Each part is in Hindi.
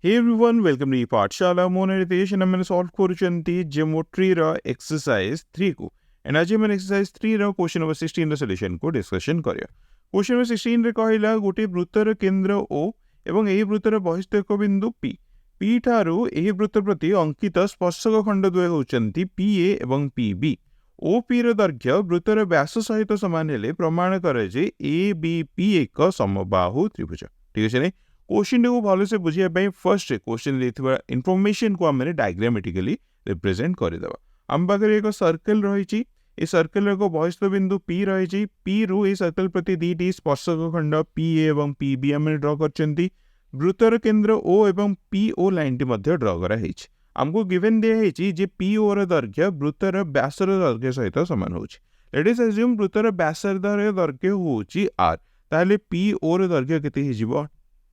Hey everyone, welcome to पाठशाला मो नितेश and मैंने सॉल्व करूचंती ज्योमेट्री रा एक्सरसाइज 3 को एंड आज मैंने एक्सरसाइज 3 रा क्वेश्चन नंबर 16 रा सॉल्यूशन को डिस्कशन करिया। क्वेश्चन नंबर 16 रे कहला गोटे वृत्तर केंद्र O एवं एही वृत्तर बहिस्थ एक बिंदु P ठारू एही वृत्त प्रति अंकित स्पर्शक खंड द्वय होचंती PA एवं PB। OP ର ଦୈର୍ଘ୍ୟ वृत्तर व्यास सहित समान हेले प्रमाण करे जे ABP एक समबाहु त्रिभुज। ठीक है ने क्वेश्चन को भलो से बुझिया पई फर्स्ट क्वेश्चन देथिबा इंफॉर्मेशन को हमने डायग्रामेटिकली रिप्रेजेंट कर देबा। हम पाखरे एक सर्कल रहिछि, ए सर्कल रो बहिस्थ बिंदु P रहिछि, P रु ए सर्कल प्रति दीटी स्पर्शक खंड PA एवं PB हमने ड्रा करचंती। वृत्तर केंद्र O एवं PO लाइन टी मध्ये ड्रा करा हेछि। हमको गिवन दिया हेछि जे PO रो दैर्घ्य वृत्तर व्यास रो दैर्घ्य सहित समान होछि। लेट अस अज्यूम वृत्तर व्यास रो दैर्घ्य होछि r, ताले PO रो दैर्घ्य केते हिजिबो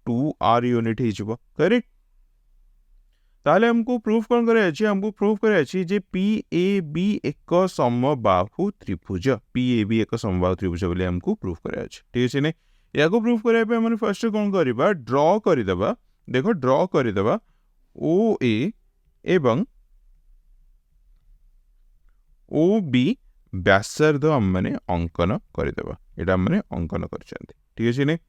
2r यूनिट हिजिबो। करेक्ट। ताले हमको प्रूफ कोन करे अछि, हमको प्रूफ करे अछि जे PAB एक समबाहु त्रिभुज, PAB एक समबाहु त्रिभुज बोले हमको प्रूफ करे अछि। ठीक अछि ने। याको प्रूफ करे पे हमन फर्स्ट कोन करबा, ड्रा करि देबा। देखो ड्रा करि देबा OA एवं OB व्यासार्ध हमने अंकन करि देबा। एटा हमने अंकन करछंती। ठीक अछि ने।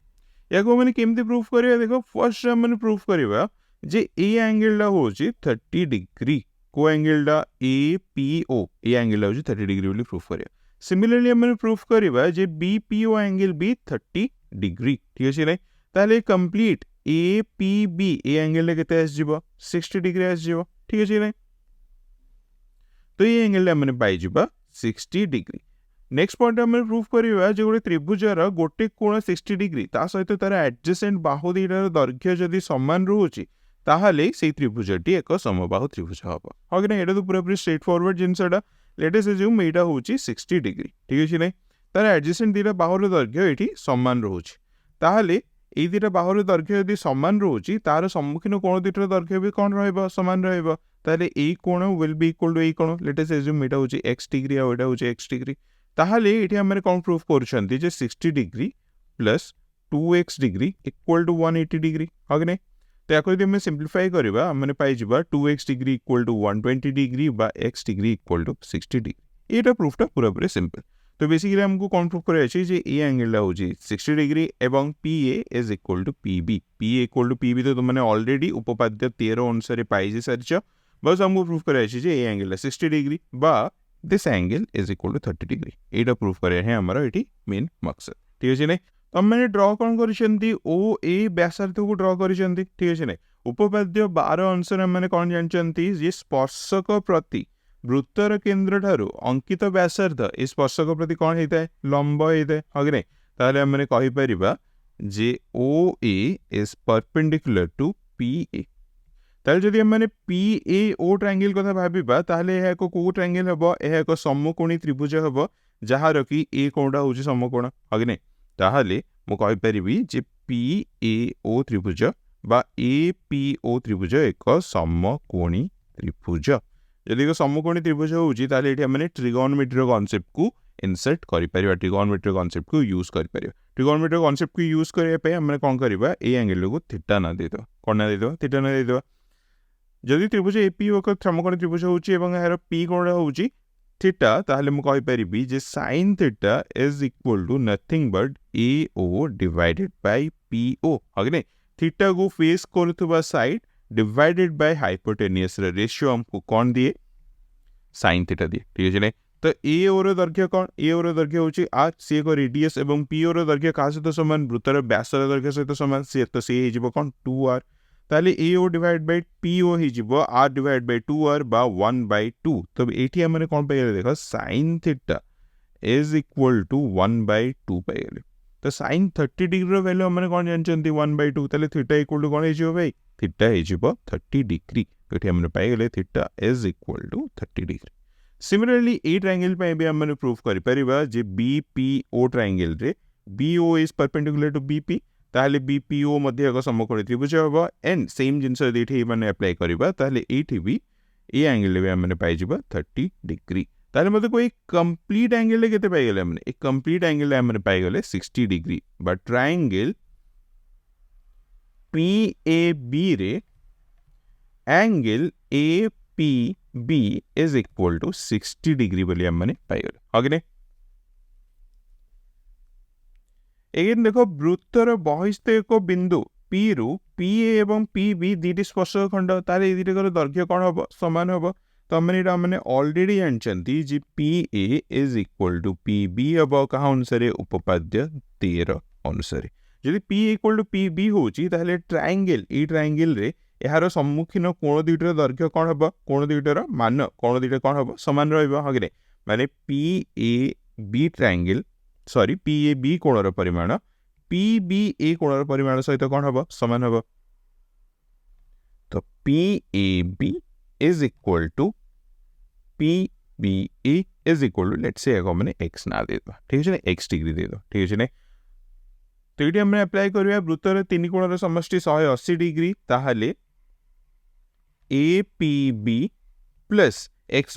याको मैंने केमती प्रूफ करिया, देखो फर्स्ट हमने प्रूफ करिवा जे ए एंगल ला होची 30 डिग्री, को एंगल ला APO ए एंगल ला होची 30 डिग्री बोली प्रूफ करिया। सिमिलरली हमने प्रूफ करिवा जे BPO एंगल भी 30 डिग्री। ठीक अछि नै। ताले कंप्लीट APB ए एंगल ले केते आस जिवो 60 डिग्री आस जिवो। ठीक अछि नै। तो ये एंगल हमने पाई जिबा 60 डिग्री। नेक्स्ट पॉइंट हमने प्रूफ करिवा जे गोटे त्रिभुजर गोटे कोण 60 डिग्री ता सहित तार एडजेसेंट बाहु दुईटार दैर्घ्य जदि समान रहउची ताहाले सेही त्रिभुजटी एक समबाहु त्रिभुज हबो। हा कि नै। एटा तो पूरा स्ट्रेट फॉरवर्ड जिंसटा। लेट अस अज्यूम एटा होची 60 डिग्री। ठीक अछि नै। तार एडजेसेंट दुईटा बाहुर दैर्घ्य एठी समान रहउची, ताहाले एई दुईटा बाहुर दैर्घ्य यदि समान रहउची तार सम्मुखीन कोण दुईटार दैर्घ्य भी कोन रहइबो, समान रहइबो। ताहाले एई कोण विल बी इक्वल टू एई कोण। लेट अस अज्यूम एटा होची x डिग्री आ एटा होची x डिग्री। ताहाले एठी हमने कोन प्रूफ करूछंती जे 60 degree plus 2x degree equal to 180 degree. हा कि नै। तो याको यदि हम सिंप्लीफाई करबा हमने पाई जिबा 2x degree equal to 120 degree बा x degree equal to 60 degree. एटा प्रूफटा पूरा पूरा सिंपल। तो बेसिकली हमको कोन प्रूफ करे अछि जे ए एंगल ला होची 60 डिग्री एवं PA is equal to PB। PA equal to PB तो तुमने ऑलरेडी उपपाद्य 13 अनुसार पाई जे सारिछ। बस हमको प्रूफ करे अछि जे ए एंगल ला 60 डिग्री बा this angle is equal to 30 degree. एटा प्रूफ करे है हमारा एठी मेन मकसद। ठीक अछि नै। तो मैंने ड्रा कोन करिसेंती OA व्यासार्ध को ड्रा करिसेंती। ठीक अछि नै। उपपाद्य 12 अनुसार मैंने कोन जानचंती जे स्पर्शक प्रति वृत्तर केंद्र ठारू अंकित व्यासार्ध ए स्पर्शक प्रति कोन हेताय, लंब हेताय। हा कि नै। ताले हमने कहि परिबा जे OA is perpendicular to PA। ताले जदि हमने PAO ट्रायंगल कथा भाबिबा ताले एहा को ट्रायंगल हबो, एहा को समकोणी त्रिभुज हबो जहार कि ए कोणटा होची समकोण। हा कि नै। ताहाले मु कहि परिबी जे PAO त्रिभुज बा APO त्रिभुज एक समकोणी त्रिभुज। यदि एक समकोणी त्रिभुज होची ताले एठी हमने ट्रिगोनोमेट्री कांसेप्ट को इंसर्ट करि परिबा, ट्रिगोनोमेट्री कांसेप्ट को यूज करि परिबा। ट्रिगोनोमेट्री कांसेप्ट को यूज करिया पे हमने कोन करिबा, ए एंगल को थीटा ना दे दो। कोन ना दे दो, थीटा ना दे दो। जदि त्रिभुज APO एक समकोणी त्रिभुज होची एवं एहार P कोण होची थीटा, ताहले मु कहि परिबी जे sin theta is equal to nothing but AO divided by PO। हा कि नै। थीटा को फेस करथुबा साइड डिवाइडेड बाय हाइपोटेन्यूस रे रेशियो हमको कोन दिए, sin थीटा दिए। ठीक अछि नै। तो AO रो दैर्घ्य कोन, AO रो दैर्घ्य होची r, सी को रेडियस एवं PO रो दैर्घ्य का सहित समान, वृत्तर व्यास रो दैर्घ्य सहित समान, सी तो सी हिजिबो कोन 2r। ताले AO divide by PO हिजिबो r divide by 2r बा 1/2। तो एठी हमने कोन पाइले, देखो sin theta is equal to 1/2 पाइले। तो sin 30 डिग्री रो वैल्यू हमने कोन जानचंती 1/2। ताले थीटा इक्वल टू कोन हिजिबो भाई, थीटा हिजिबो 30 डिग्री। तो एठी हमने पाइले theta is equal to 30 degree. Similarly ए ट्रायंगल पे भी हमने प्रूफ करि परिबा जे BPO ट्रायंगल रे BO is perpendicular to BP, ताहले BPO मध्ये एक समकोणी त्रिभुज हबो। एंड सेम जिंस देठी माने अप्लाई करबा ताहले एठी भी ए एंगल ले हमने पाई जिबा 30 डिग्री। ताहले मते कोई कंप्लीट एंगल ले केते पाई गेले हमने, एक कंप्लीट एंगल ले हमने पाई गेले 60 डिग्री। बट ट्रायंगल PAB रे angle A P B is equal to 60 degree बोली हमने पाइगले हाँ कि नहीं एगेन देखो वृत्तर बहिस्थ एक बिंदु पी रु पी एवं पी बी दुटी स्पर्शक खंड तार ये दुटर दैर्घ्य कौन हम सामान हम तो मैंने ऑलरेडी जानते जी P A is equal to P B हम क्या अनुसार उपपाद्य 13 अनुसार जदि P equal to P B हूँ ट्रायंगल ये ट्रायंगल रे यार सम्मुखीन कोण दुईटर दैर्घ्य कौन हम कोण दुईटर मान कोण दुईटा कौन हम सामान रहा माने P A B triangle sorry P A B कोणर परिमाण पी बी ए कोणर परिमाण सहित कौन हम सामान हम तो P A B is equal to P B A is equal to let's say मैंने एक्स ना दे ठीक है एक्स डिग्री दे ठीक है तो ये हमने अप्लाई करवा वृत्तर 3 कोणर समष्टि 180 डिग्री ताहले A P B plus X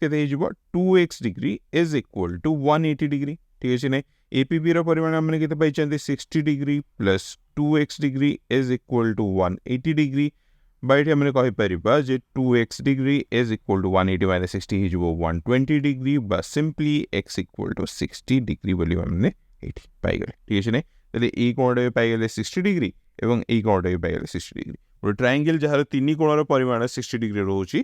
के 2x degree is equal to 180 degree ठीक है ना एपीबी परिमाण हमने केते पाइछन्ते 60 degree plus 2x degree is equal to 180 degree बाइट हमने कहि परिबा जे 2x degree is equal to 180 minus 60 हे जो 120 डिग्री बा simply x equal to 60 degree बोली हमने एठी पाइ गले ठीक है ना तले ए कोणडे पाइ गले 60 डिग्री एवं ए कोणडे पाइ गले 60 डिग्री और ट्रायंगल जहार 3 कोणर परिमाण 60 डिग्री रहउची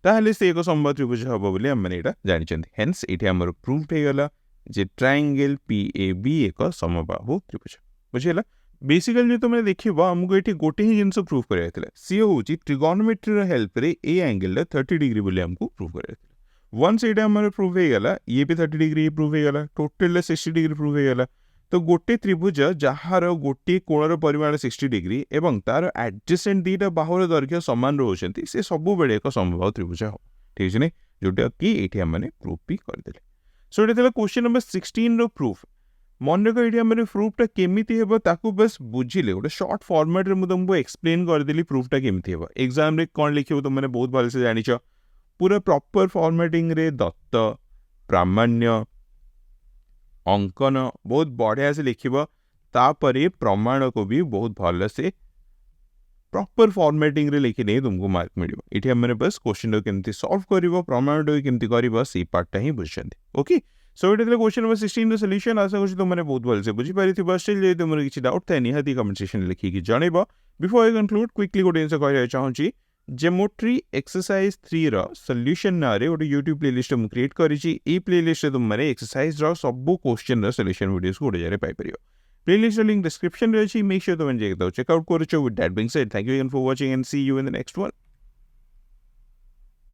ताहले से एक समबाहु त्रिभुज हबो बोली हमने एटा जानि छथि हेंस एठी हमर प्रूफ हे गला जे ट्रायंगल पी ए बी एक समबाहु त्रिभुज बुझेला बेसिकली जो तुमने देखिबो हमको एठी गोटे ही जिंस प्रूफ करिया थिला सी होची ट्रिगोनोमेट्री रो हेल्प रे ए एंगल 30 डिग्री बोली हमको प्रूफ करिया थिला वंस एटा हमर प्रूफ हे गला ये भी 30 डिग्री प्रूफ हे गला टोटल 60 डिग्री प्रूफ हे गला तो गोटे त्रिभुज जहार गोटे कोणर परिमाण 60 डिग्री एवं तार एडजेसेंट दीटा बाहुर दैर्घ्य समान रहउछन्ती से सब बेले एक समबाहु त्रिभुज हो ठीक है ने जोटा कि एठी हमने प्रूफ भी कर देले सो ये क्वेश्चन नंबर 16 रो प्रूफ मन रख ये हमने प्रूफटा केमिति हेबो ताकू बस बुझिले गोटे शॉर्ट फॉर्मेट रे मु तुमको एक्सप्लेन कर देली प्रूफटा केमिति हेबो एग्जाम रे कोन लिखिबो तुमने बहुत भल से जानिछ पूरा प्रॉपर फॉर्मेटिंग रे दत्त प्रामाण्य अंकन बहुत बढ़िया से लिखिबो तापरे प्रमाण को भी बहुत भल से प्रॉपर फॉर्मेटिंग रे लिखि नहीं तुमको मार्क मिलिबो एठी हमने बस क्वेश्चन को केमती सॉल्व करिवो प्रमाण को केमती करिवो से पार्टटा ही बुझछन्ती okay so it is question number 16 रो सॉल्यूशन आशा करू तुमने बहुत भल से बुझी पारिथिबो स्टिल जे तुमर किछि डाउट थाए निहाती कमेंट सेक्शन लिखि कि जणैबो बिफोर आई कंक्लूड क्विकली गोटे आंसर कहै चाहूची ज्योमेट्री एक्सरसाइज 3 रो सॉल्यूशन ना रे गोटे YouTube प्लेलिस्ट मु क्रिएट करिछि ई प्लेलिस्ट तुम माने एक्सरसाइज रो सब क्वेश्चन रो सॉल्यूशन वीडियोस को जारे पाइ परियो प्लेलिस्ट लिंक डिस्क्रिप्शन रे अछि मेक श्योर तुम चेक आउट करछो with that being said thank you again for watching and see you in the next one